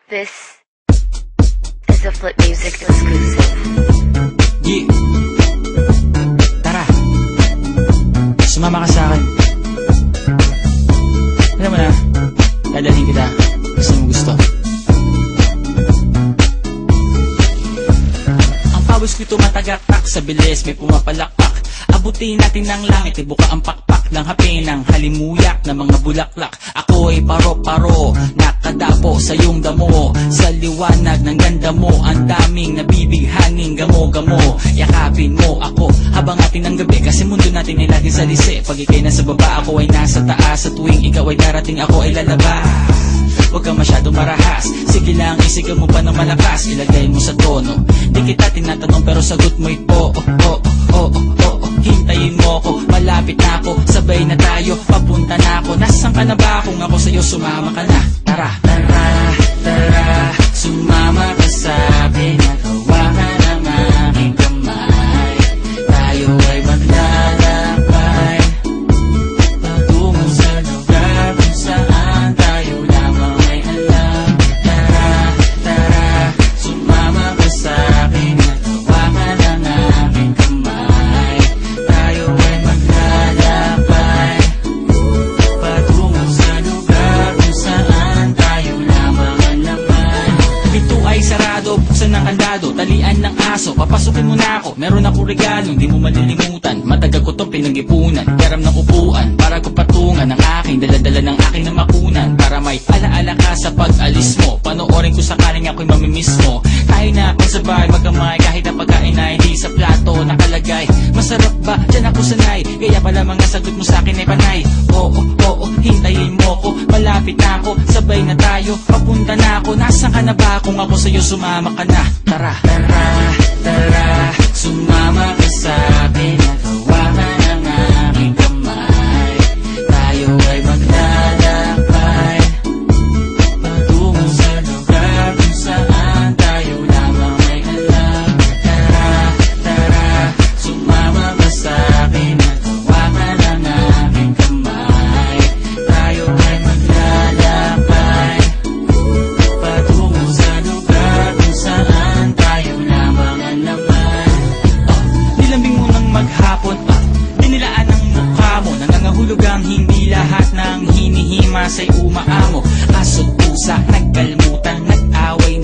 This is a Flip Music exclusive. Yeah. Tara, sumama ka sa akin. Alam mo na, dadalhin kita. Gusto mo gusto. Ang pawis ko'y tumatagaktak sa bilis, may pumapalakpak. Abutin natin ng langit, ibuka ang pakpak ng hape ng halimuyak na mga bulaklak. Ako'y paro-paro, nakadapo sa iyong damo. Sa liwanag ng ganda mo, ang daming nabibighaning gamo-gamo. Yakapin mo ako habang atin ng gabi, kasi mundo natin ay laging salisi. Pag ikay nasa baba, ako ay nasa taas. Sa tuwing ikaw ay darating, ako ay lalabas. Huwag kang masyadong marahas, sige lang, isigaw mo pa ng malakas. Ilagay mo sa tono, di kita tinatanong pero sagot mo'y oo, oo, oo, oo. Hintayin mo ko, malapit na ako, sabay na tayo, papunta na ako. Nasaan ka na ba? Kung ako sa'yo, sumama ka na. Tara, tara, tara, sumama ka sa'kin. Nagawa ka ng aking kamay. Tayo ay maglalakbay patungo sa lugar kung saan tayo lamang ay alam. Tara, tara, sumama ka sa'kin. Nagawa ka ng aking kamay. Tayo ay maglalakbay patungo sa lugar kung saan tayo lamang ang laman. Pinto ay sarado, buksan ng kandado, talian ng aso, papasukin mo na ako. Meron ako regalo, hindi mo malilimutan. Matagal ko tong pinag-ipunan, karam ng upuan para ko patungan ang aking daladala ng aking namakunan. Para may alaala ka sa pag-alis mo, panoorin ko sakaling ako'y mamimiss mo. Tayo na magsabay, magkamay, kahit ang pagkain ay di sa plato nakalagay. Masarap ba? Diyan ako sanay, kaya pala mga sagot mo sa akin ay panay. Oo, oo, hintayin mo ko, malapit na ako, sabay na tayo, papunta na ako. Nasaan ka na ba? Kung ako sa'yo, sumama ka na. Tara, tara, tara, sumama ka sa'kin. Nagawa ka ng aking kamay. Tayo ay maglalakbay patungo sa lugar kung saan tayo lamang ay alam. Tara, tara, sumama ka sa'kin. Nagawa ka ng aking kamay. Tayo ay maglalakbay patungo sa lugar kung saan tayo lamang ang laman. Nilambing mo ng maghapon, dinilaan ang mukha mo. Nangangahulog ang hindi lahat ng hinihima sa'y umaamo. Aso't pusa, nagkalmutan, nag-away,